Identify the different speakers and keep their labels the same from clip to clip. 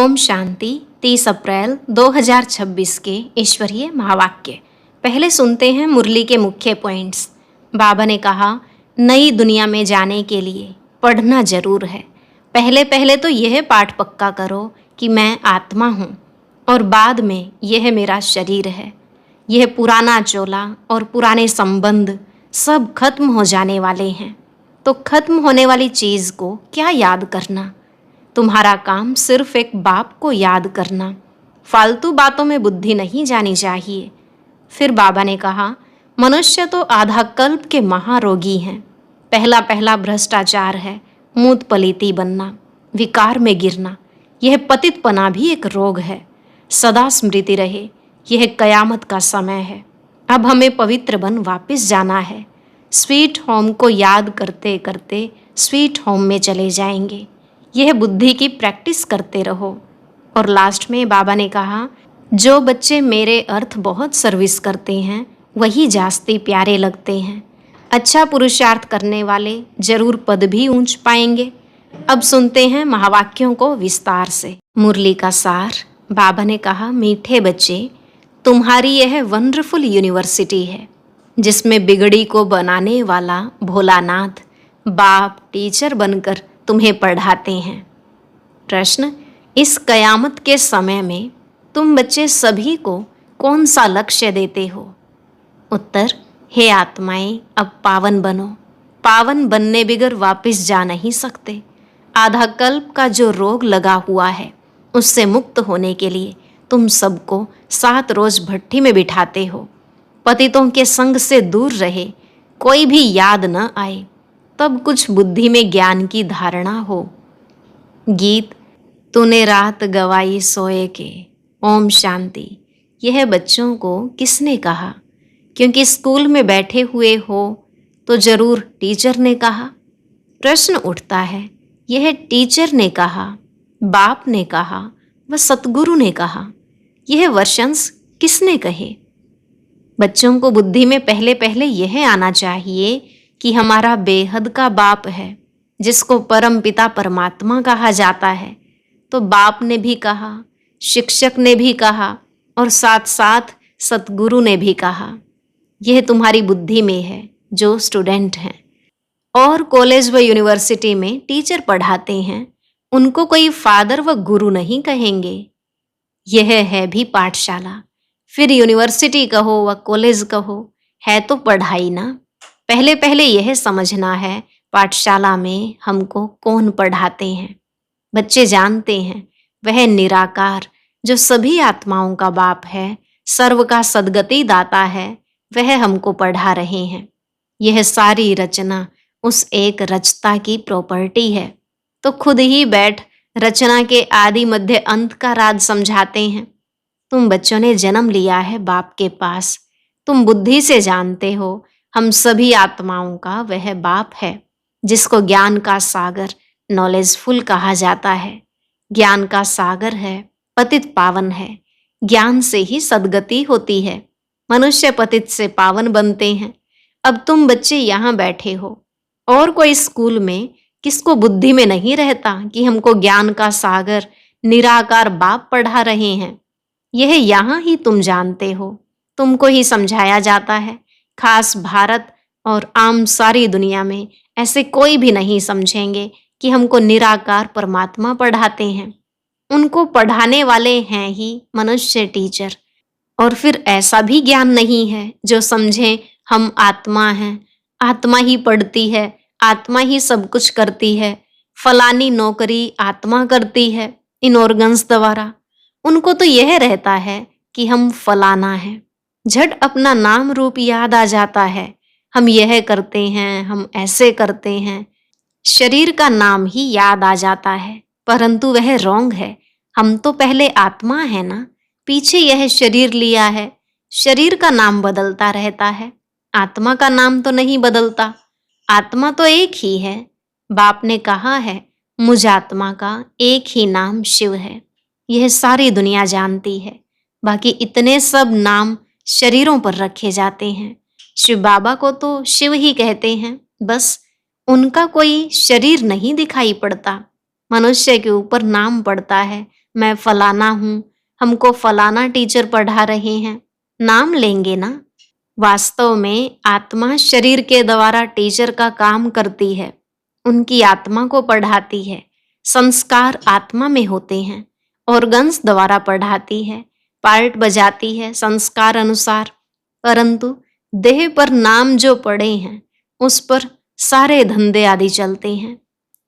Speaker 1: ओम शांति। 30 अप्रैल 2026 के ईश्वरीय महावाक्य। पहले सुनते हैं मुरली के मुख्य पॉइंट्स। बाबा ने कहा, नई दुनिया में जाने के लिए पढ़ना जरूर है। पहले पहले तो यह पाठ पक्का करो कि मैं आत्मा हूँ और बाद में यह मेरा शरीर है। यह पुराना चोला और पुराने संबंध सब खत्म हो जाने वाले हैं। तो खत्म होने वाली चीज़ को क्या याद करना। तुम्हारा काम सिर्फ एक बाप को याद करना। फालतू बातों में बुद्धि नहीं जानी चाहिए। फिर बाबा ने कहा, मनुष्य तो आधा कल्प के महारोगी हैं। पहला पहला भ्रष्टाचार है, मूत पलीती बनना, विकार में गिरना। यह पतितपना भी एक रोग है। सदा स्मृति रहे, यह कयामत का समय है। अब हमें पवित्र बन वापस जाना है। स्वीट होम को याद करते करते स्वीट होम में चले जाएंगे। यह बुद्धि की प्रैक्टिस करते रहो। और लास्ट में बाबा ने कहा, जो बच्चे मेरे अर्थ बहुत सर्विस करते हैं वही जास्ती प्यारे लगते हैं। अच्छा पुरुषार्थ करने वाले जरूर पद भी ऊंच पाएंगे। अब सुनते हैं महावाक्यों को विस्तार से। मुरली का सार। बाबा ने कहा, मीठे बच्चे, तुम्हारी यह वंडरफुल यूनिवर्सिटी है जिसमें बिगड़ी को बनाने वाला भोलानाथ बाप टीचर बनकर तुम्हें पढ़ाते हैं। प्रश्न, इस कयामत के समय में तुम बच्चे सभी को कौन सा लक्ष्य देते हो? उत्तर, हे आत्माएं, अब पावन बनो। पावन बनने बिगर वापस जा नहीं सकते। आधा कल्प का जो रोग लगा हुआ है उससे मुक्त होने के लिए तुम सबको 7 रोज भट्टी में बिठाते हो। पतितों के संग से दूर रहे, कोई भी याद न आए, तब कुछ बुद्धि में ज्ञान की धारणा हो। गीत, तूने रात गवाई सोए के। ओम शांति। यह बच्चों को किसने कहा? क्योंकि स्कूल में बैठे हुए हो तो जरूर टीचर ने कहा। प्रश्न उठता है, यह टीचर ने कहा, बाप ने कहा, व सतगुरु ने कहा, यह वर्शंस किसने कहे? बच्चों को बुद्धि में पहले पहले यह आना चाहिए कि हमारा बेहद का बाप है जिसको परम पिता परमात्मा कहा जाता है। तो बाप ने भी कहा, शिक्षक ने भी कहा और साथ साथ सतगुरु ने भी कहा। यह तुम्हारी बुद्धि में है जो स्टूडेंट हैं और कॉलेज व यूनिवर्सिटी में टीचर पढ़ाते हैं, उनको कोई फादर व गुरु नहीं कहेंगे। यह है भी पाठशाला। फिर यूनिवर्सिटी कहो व कॉलेज कहो, है तो पढ़ाई ना। पहले पहले यह समझना है पाठशाला में हमको कौन पढ़ाते हैं। बच्चे जानते हैं वह निराकार जो सभी आत्माओं का बाप है, सर्व का सद्गति दाता है, वह हमको पढ़ा रहे हैं। यह सारी रचना उस एक रचता की प्रॉपर्टी है। तो खुद ही बैठ रचना के आदि मध्य अंत का राज समझाते हैं। तुम बच्चों ने जन्म लिया है बाप के पास। तुम बुद्धि से जानते हो हम सभी आत्माओं का वह बाप है जिसको ज्ञान का सागर नॉलेजफुल कहा जाता है। ज्ञान का सागर है, पतित पावन है। ज्ञान से ही सद्गति होती है। मनुष्य पतित से पावन बनते हैं। अब तुम बच्चे यहाँ बैठे हो और कोई स्कूल में किसको बुद्धि में नहीं रहता कि हमको ज्ञान का सागर निराकार बाप पढ़ा रहे हैं। यह यहाँ ही तुम जानते हो, तुमको ही समझाया जाता है। खास भारत और आम सारी दुनिया में ऐसे कोई भी नहीं समझेंगे कि हमको निराकार परमात्मा पढ़ाते हैं। उनको पढ़ाने वाले हैं ही मनुष्य टीचर। और फिर ऐसा भी ज्ञान नहीं है जो समझें हम आत्मा हैं, आत्मा ही पढ़ती है, आत्मा ही सब कुछ करती है, फलानी नौकरी आत्मा करती है इन ऑर्गन्स द्वारा। उनको तो यह रहता है कि हम फलाना है। झट अपना नाम रूप याद आ जाता है। हम यह करते हैं, हम ऐसे करते हैं। शरीर का नाम ही याद आ जाता है, परंतु वह रॉन्ग है। हम तो पहले आत्मा है ना, पीछे यह शरीर लिया है। शरीर का नाम बदलता रहता है, आत्मा का नाम तो नहीं बदलता। आत्मा तो एक ही है। बाप ने कहा है, मुझ आत्मा का एक ही नाम शिव है। यह सारी दुनिया जानती है। बाकी इतने सब नाम शरीरों पर रखे जाते हैं। शिव बाबा को तो शिव ही कहते हैं, बस उनका कोई शरीर नहीं दिखाई पड़ता। मनुष्य के ऊपर नाम पड़ता है, मैं फलाना हूँ, हमको फलाना टीचर पढ़ा रहे हैं, नाम लेंगे ना। वास्तव में आत्मा शरीर के द्वारा टीचर का काम करती है, उनकी आत्मा को पढ़ाती है। संस्कार आत्मा में होते हैं, ऑर्गन्स द्वारा पढ़ाती है, पार्ट बजाती है संस्कार अनुसार। परंतु देह पर नाम जो पड़े हैं उस पर सारे धंधे आदि चलते हैं।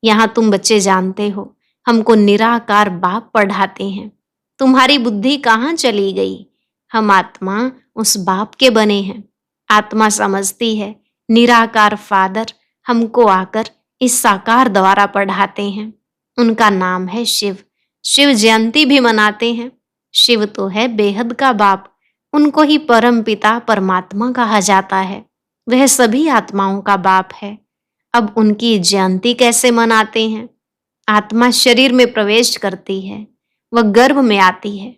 Speaker 1: यहाँ तुम बच्चे जानते हो, हमको निराकार बाप पढ़ाते हैं। तुम्हारी बुद्धि कहाँ चली गई? हम आत्मा उस बाप के बने हैं। आत्मा समझती है निराकार फादर हमको आकर इस साकार द्वारा पढ़ाते हैं। उनका नाम है शिव। शिव जयंती भी मनाते हैं। शिव तो है बेहद का बाप, उनको ही परम पिता परमात्मा कहा जाता है। वह सभी आत्माओं का बाप है। अब उनकी जयंती कैसे मनाते हैं? आत्मा शरीर में प्रवेश करती है, वह गर्भ में आती है,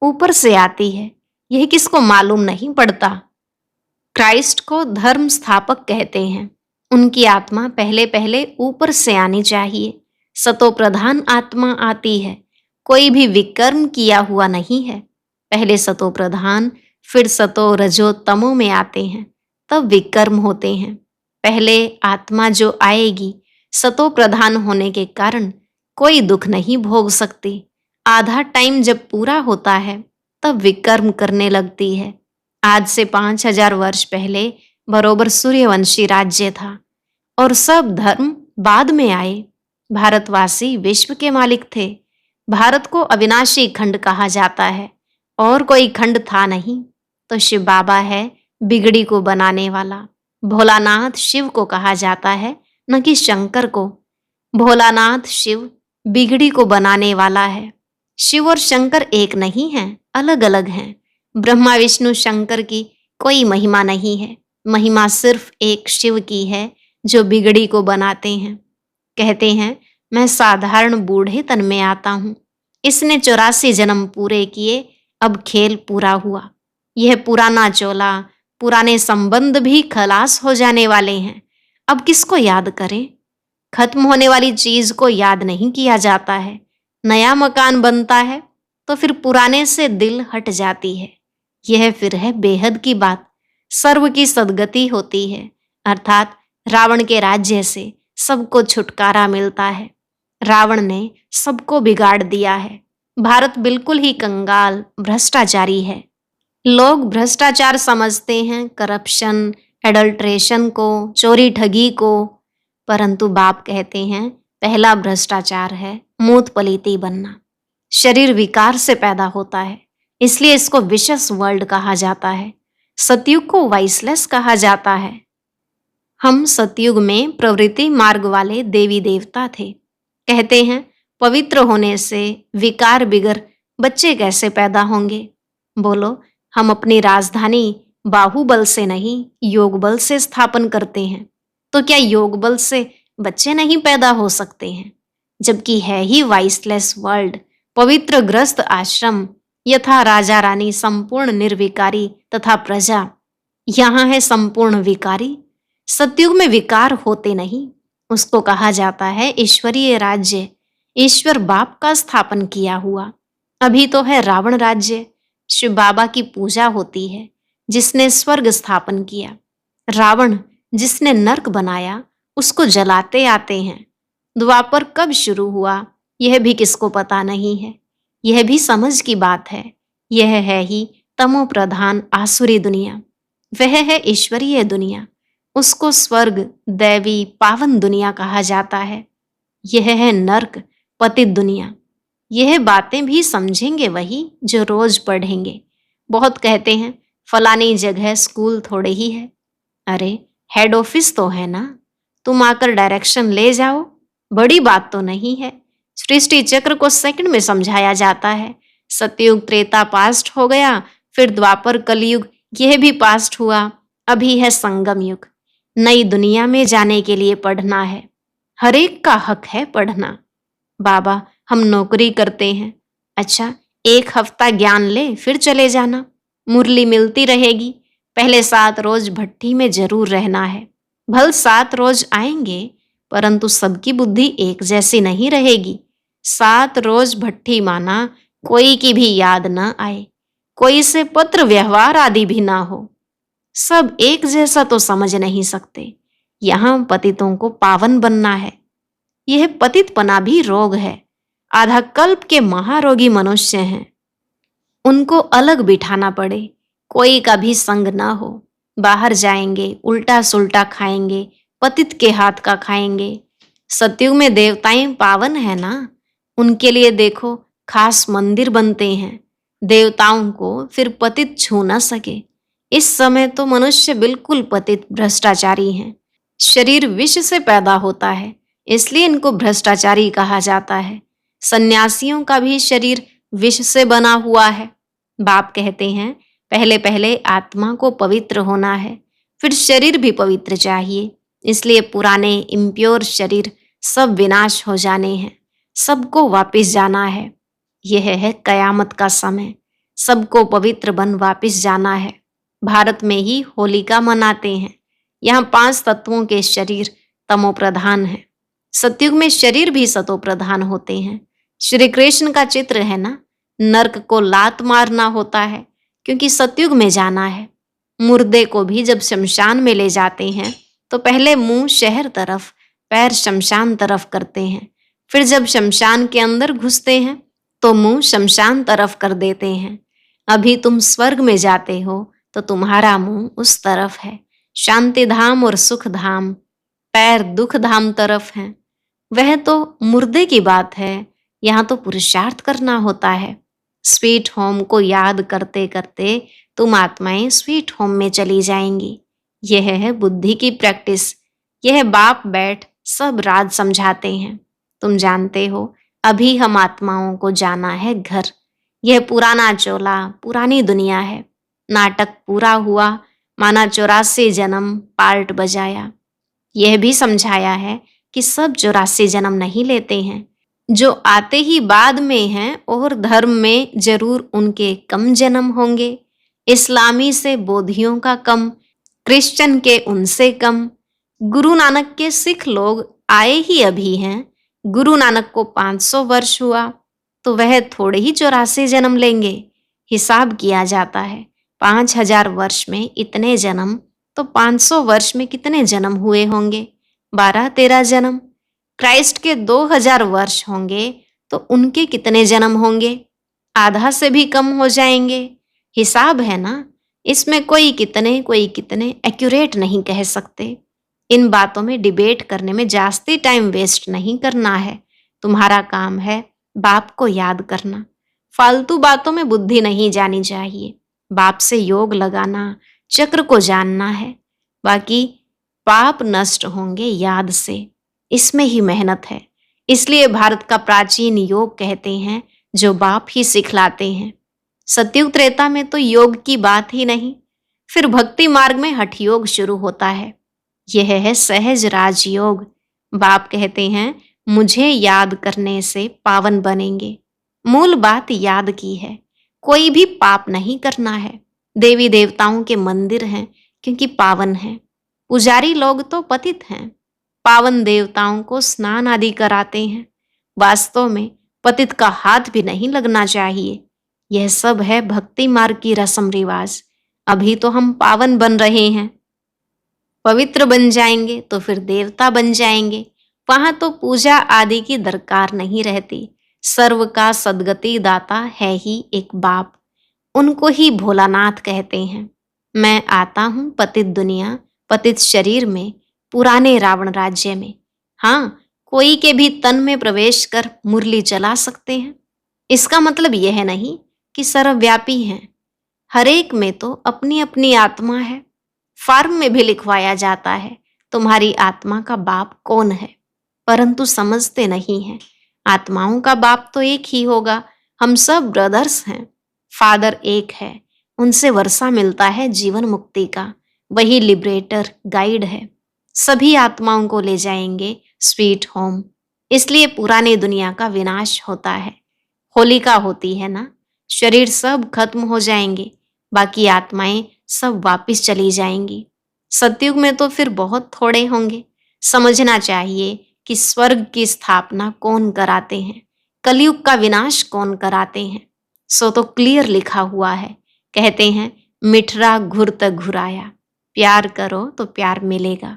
Speaker 1: ऊपर से आती है, यह किसको मालूम नहीं पड़ता। क्राइस्ट को धर्म स्थापक कहते हैं। उनकी आत्मा पहले पहले ऊपर से आनी चाहिए। सतो प्रधान आत्मा आती है, कोई भी विकर्म किया हुआ नहीं है। पहले सतो प्रधान, फिर सतो रजो तमो में आते हैं, तब विकर्म होते हैं। पहले आत्मा जो आएगी सतो प्रधान होने के कारण कोई दुख नहीं भोग सकती। आधा टाइम जब पूरा होता है तब विकर्म करने लगती है। आज से 5000 वर्ष पहले बरोबर सूर्यवंशी राज्य था और सब धर्म बाद में आए। भारतवासी विश्व के मालिक थे। भारत को अविनाशी खंड कहा जाता है, और कोई खंड था नहीं। तो शिव बाबा है बिगड़ी को बनाने वाला। भोलानाथ शिव को कहा जाता है, न कि शंकर को। भोलानाथ शिव बिगड़ी को बनाने वाला है। शिव और शंकर एक नहीं हैं, अलग अलग हैं। ब्रह्मा विष्णु शंकर की कोई महिमा नहीं है। महिमा सिर्फ एक शिव की है जो बिगड़ी को बनाते हैं। कहते हैं मैं साधारण बूढ़े तन में आता हूँ, इसने 84 जन्म पूरे किए, अब खेल पूरा हुआ। यह पुराना चोला, पुराने संबंध भी खलास हो जाने वाले हैं। अब किसको याद करें? खत्म होने वाली चीज को याद नहीं किया जाता है। नया मकान बनता है तो फिर पुराने से दिल हट जाती है। यह फिर है बेहद की बात। सर्व की सद्गति होती है, अर्थात रावण के राज्य से सबको छुटकारा मिलता है। रावण ने सबको बिगाड़ दिया है। भारत बिल्कुल ही कंगाल भ्रष्टाचारी है। लोग भ्रष्टाचार समझते हैं करप्शन, एडल्ट्रेशन को, चोरी ठगी को, परंतु बाप कहते हैं पहला भ्रष्टाचार है मूत पलीती बनना। शरीर विकार से पैदा होता है, इसलिए इसको विशस वर्ल्ड कहा जाता है। सतयुग को वाइसलेस कहा जाता है। हम सतयुग में प्रवृत्ति मार्ग वाले देवी देवता थे। कहते हैं पवित्र होने से विकार बिगर बच्चे कैसे पैदा होंगे? बोलो, हम अपनी राजधानी बाहुबल से नहीं योग बल से स्थापन करते हैं, तो क्या योग बल से बच्चे नहीं पैदा हो सकते हैं? जबकि है ही वाइसलेस वर्ल्ड, पवित्र ग्रस्त आश्रम, यथा राजा रानी संपूर्ण निर्विकारी तथा प्रजा। यहाँ है संपूर्ण विकारी। सतयुग में विकार होते नहीं, उसको कहा जाता है ईश्वरीय राज्य। ईश्वर बाप का स्थापन किया हुआ। अभी तो है रावण राज्य। शिव बाबा की पूजा होती है जिसने स्वर्ग स्थापन किया। रावण जिसने नर्क बनाया उसको जलाते आते हैं। द्वापर कब शुरू हुआ यह भी किसको पता नहीं है। यह भी समझ की बात है। यह है ही तमो प्रधान आसुरी दुनिया, वह है ईश्वरीय दुनिया। उसको स्वर्ग, दैवी, पावन दुनिया कहा जाता है। यह है नर्क, पतित दुनिया। यह बातें भी समझेंगे वही जो रोज पढ़ेंगे। बहुत कहते हैं फलानी जगह स्कूल थोड़े ही है। अरे हेड ऑफिस तो है ना, तुम आकर डायरेक्शन ले जाओ, बड़ी बात तो नहीं है। सृष्टि चक्र को सेकंड में समझाया जाता है। सतयुग त्रेता पास्ट हो गया, फिर द्वापर कलयुग यह भी पास्ट हुआ, अभी है संगम युग। नई दुनिया में जाने के लिए पढ़ना है। हर एक का हक है पढ़ना। बाबा हम नौकरी करते हैं। अच्छा 1 हफ्ता ज्ञान ले फिर चले जाना, मुरली मिलती रहेगी। पहले 7 रोज भट्टी में जरूर रहना है। भल 7 रोज आएंगे, परंतु सबकी बुद्धि एक जैसी नहीं रहेगी। 7 रोज भट्ठी माना, कोई की भी याद न आए, कोई से पत्र व्यवहार आदि भी ना हो। सब एक जैसा तो समझ नहीं सकते। यहाँ पतितों को पावन बनना है। यह पतितपना भी रोग है। आधा कल्प के महारोगी मनुष्य हैं, उनको अलग बिठाना पड़े, कोई का भी संग ना हो। बाहर जाएंगे, उल्टा सुल्टा खाएंगे, पतित के हाथ का खाएंगे। सतयुग में देवताएं पावन है ना, उनके लिए देखो खास मंदिर बनते हैं। देवताओं को फिर पतित छू न सके। इस समय तो मनुष्य बिल्कुल पतित भ्रष्टाचारी हैं। शरीर विष से पैदा होता है, इसलिए इनको भ्रष्टाचारी कहा जाता है। सन्यासियों का भी शरीर विष से बना हुआ है। बाप कहते हैं पहले पहले आत्मा को पवित्र होना है, फिर शरीर भी पवित्र चाहिए। इसलिए पुराने इम्प्योर शरीर सब विनाश हो जाने हैं, सबको वापस जाना है। यह है कयामत का समय, सबको पवित्र बन वापस जाना है। भारत में ही होलिका मनाते हैं। यहाँ 5 तत्वों के शरीर तमो प्रधान है। सतयुग में शरीर भी सतो प्रधान होते हैं। श्री कृष्ण का चित्र है ना, नर्क को लात मारना होता है क्योंकि सतयुग में जाना है। मुर्दे को भी जब शमशान में ले जाते हैं तो पहले मुंह शहर तरफ, पैर शमशान तरफ करते हैं। फिर जब शमशान के अंदर घुसते हैं तो मुंह शमशान तरफ कर देते हैं। अभी तुम स्वर्ग में जाते हो तो तुम्हारा मुंह उस तरफ है। शांति धाम और सुख धाम, पैर दुख धाम तरफ हैं। वह तो मुर्दे की बात है, यहाँ तो पुरुषार्थ करना होता है। स्वीट होम को याद करते करते तुम आत्माएं स्वीट होम में चली जाएंगी। यह है बुद्धि की प्रैक्टिस। यह बाप बैठ सब राज समझाते हैं। तुम जानते हो अभी हम आत्माओं को जाना है घर। यह पुराना चोला, पुरानी दुनिया है। नाटक पूरा हुआ, माना 84 जन्म पार्ट बजाया। यह भी समझाया है कि सब 84 जन्म नहीं लेते हैं। जो आते ही बाद में हैं और धर्म में जरूर उनके कम जन्म होंगे। इस्लामी से बोधियों का कम, क्रिश्चियन के उनसे कम। गुरु नानक के सिख लोग आए ही अभी हैं। गुरु नानक को 500 वर्ष हुआ तो वह थोड़े ही 84 जन्म लेंगे। हिसाब किया जाता है 5000 वर्ष में इतने जन्म, तो 500 वर्ष में कितने जन्म हुए होंगे? 12-13 जन्म। क्राइस्ट के 2000 वर्ष होंगे तो उनके कितने जन्म होंगे? आधा से भी कम हो जाएंगे। हिसाब है ना, इसमें कोई कितने एक्यूरेट नहीं कह सकते। इन बातों में डिबेट करने में जास्ती टाइम वेस्ट नहीं करना है। तुम्हारा काम है बाप को याद करना। फालतू बातों में बुद्धि नहीं जानी चाहिए। बाप से योग लगाना, चक्र को जानना है। बाकी पाप नष्ट होंगे याद से, इसमें ही मेहनत है। इसलिए भारत का प्राचीन योग कहते हैं जो बाप ही सिखलाते हैं। सतयुग त्रेता में तो योग की बात ही नहीं। फिर भक्ति मार्ग में हठ योग शुरू होता है। यह है सहज राजयोग। बाप कहते हैं मुझे याद करने से पावन बनेंगे। मूल बात याद की है, कोई भी पाप नहीं करना है। देवी देवताओं के मंदिर हैं क्योंकि पावन हैं। पुजारी लोग तो पतित हैं। पावन देवताओं को स्नान आदि कराते हैं। वास्तव में पतित का हाथ भी नहीं लगना चाहिए। यह सब है भक्ति मार्ग की रस्म रिवाज। अभी तो हम पावन बन रहे हैं। पवित्र बन जाएंगे तो फिर देवता बन जाएंगे। वहां तो पूजा आदि की दरकार नहीं रहती। सर्व का सदगति दाता है ही एक बाप। उनको ही भोलानाथ कहते हैं। मैं आता हूं पतित दुनिया, पतित शरीर में, पुराने रावण राज्य में। हाँ, कोई के भी तन में प्रवेश कर मुरली चला सकते हैं। इसका मतलब यह नहीं कि सर्वव्यापी हैं। हर एक में तो अपनी अपनी आत्मा है। फॉर्म में भी लिखवाया जाता है तुम्हारी आत्मा का बाप कौन है, परंतु समझते नहीं हैं। आत्माओं का बाप तो एक ही होगा। हम सब ब्रदर्स हैं। फादर एक है, उनसे वर्षा मिलता है जीवन मुक्ति का। वही लिबरेटर गाइड है। सभी आत्माओं को ले जाएंगे स्वीट होम। इसलिए पुरानी दुनिया का विनाश होता है। होलिका होती है ना, शरीर सब खत्म हो जाएंगे, बाकी आत्माएं सब वापस चली जाएंगी। सतयुग में तो फिर बहुत थोड़े होंगे। समझना चाहिए कि स्वर्ग की स्थापना कौन कराते हैं। कलयुग का विनाश कौन कराते हैं, सो तो क्लियर लिखा हुआ है। कहते हैं मिठरा घुरत घुराया, प्यार करो तो प्यार मिलेगा।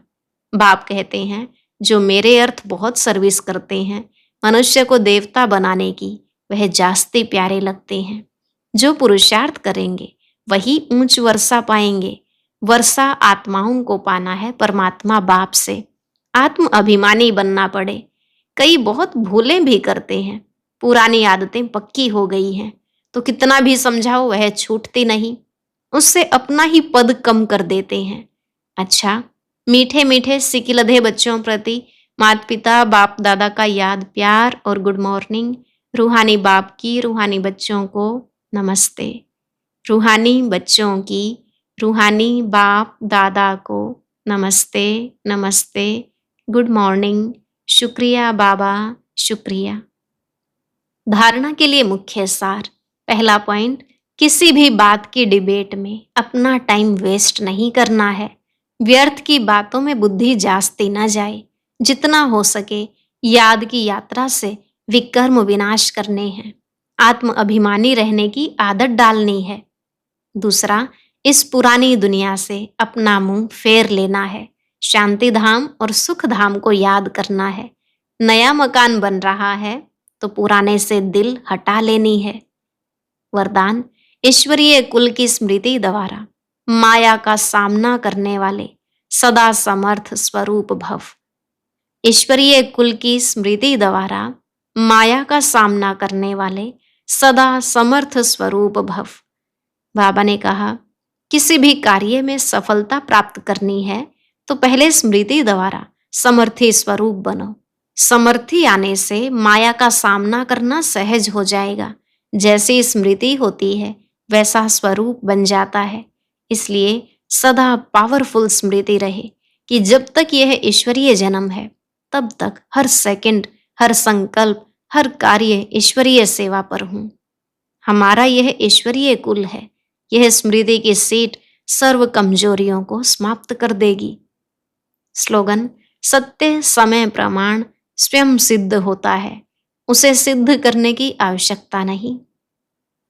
Speaker 1: बाप कहते हैं जो मेरे अर्थ बहुत सर्विस करते हैं मनुष्य को देवता बनाने की, वह जास्ती प्यारे लगते हैं। जो पुरुषार्थ करेंगे वही ऊंच वर्षा पाएंगे। वर्षा आत्माओं को पाना है परमात्मा बाप से। आत्म अभिमानी बनना पड़े। कई बहुत भूलें भी करते हैं, पुरानी आदतें पक्की हो गई हैं तो कितना भी समझाओ वह छूटती नहीं, उससे अपना ही पद कम कर देते हैं। अच्छा, मीठे मीठे सिकिलधे बच्चों प्रति माता पिता बाप दादा का याद प्यार और गुड मॉर्निंग। रूहानी बाप की रूहानी बच्चों को नमस्ते। रूहानी बच्चों की रूहानी बाप दादा को नमस्ते नमस्ते, गुड मॉर्निंग, शुक्रिया बाबा, शुक्रिया। धारणा के लिए मुख्य सार। पहला पॉइंट, किसी भी बात की डिबेट में अपना टाइम वेस्ट नहीं करना है। व्यर्थ की बातों में बुद्धि जास्ती न जाए। जितना हो सके याद की यात्रा से विकर्म विनाश करने हैं। आत्म अभिमानी रहने की आदत डालनी है। दूसरा, इस पुरानी दुनिया से अपना मुंह फेर लेना है। शांति धाम और सुख धाम को याद करना है। नया मकान बन रहा है तो पुराने से दिल हटा लेनी है। वरदान, ईश्वरीय कुल की स्मृति द्वारा माया का सामना करने वाले सदा समर्थ स्वरूप भव। ईश्वरीय कुल की स्मृति द्वारा माया का सामना करने वाले सदा समर्थ स्वरूप भव। बाबा ने कहा किसी भी कार्य में सफलता प्राप्त करनी है तो पहले स्मृति द्वारा समर्थी स्वरूप बनो। समर्थी आने से माया का सामना करना सहज हो जाएगा। जैसी स्मृति होती है वैसा स्वरूप बन जाता है। इसलिए सदा पावरफुल स्मृति रहे कि जब तक यह ईश्वरीय जन्म है तब तक हर सेकंड, हर संकल्प, हर कार्य ईश्वरीय सेवा पर हूँ। हमारा यह ईश्वरीय कुल है। यह स्मृति की सीट सर्व कमजोरियों को समाप्त कर देगी। स्लोगन, सत्य समय प्रमाण स्वयं सिद्ध होता है, उसे सिद्ध करने की आवश्यकता नहीं।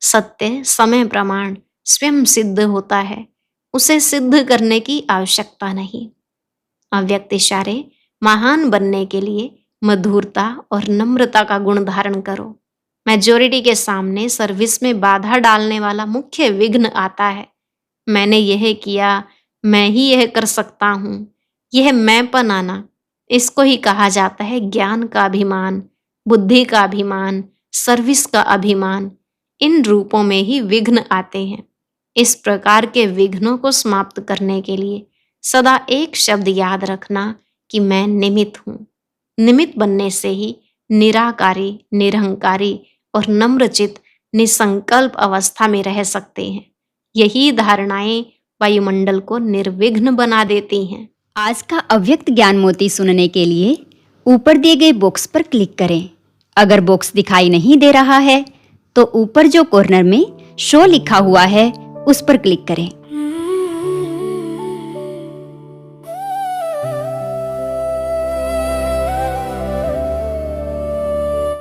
Speaker 1: सत्य समय प्रमाण स्वयं सिद्ध होता है, उसे सिद्ध करने की आवश्यकता नहीं। अव्यक्त इशारे, महान बनने के लिए मधुरता और नम्रता का गुण धारण करो। मेजॉरिटी के सामने सर्विस में बाधा डालने वाला मुख्य विघ्न आता है। मैंने यह किया, मैं ही यह कर सकता हूँ, यह मैंपन आना, इसको ही कहा जाता है ज्ञान का अभिमान, बुद्धि का अभिमान, सर्विस का अभिमान। इन रूपों में ही विघ्न आते हैं। इस प्रकार के विघ्नों को समाप्त करने के लिए सदा एक शब्द याद रखना कि मैं निमित्त हूँ। निमित्त बनने से ही निराकारी, निरहंकारी और नम्रचित निसंकल्प अवस्था में रह सकते हैं। यही धारणाएं वायुमंडल को निर्विघ्न बना देती हैं।
Speaker 2: आज का अव्यक्त ज्ञान मोती सुनने के लिए ऊपर दिए गए बॉक्स पर क्लिक करें। अगर बॉक्स दिखाई नहीं दे रहा है तो ऊपर जो कॉर्नर में शो लिखा हुआ है उस पर क्लिक करें।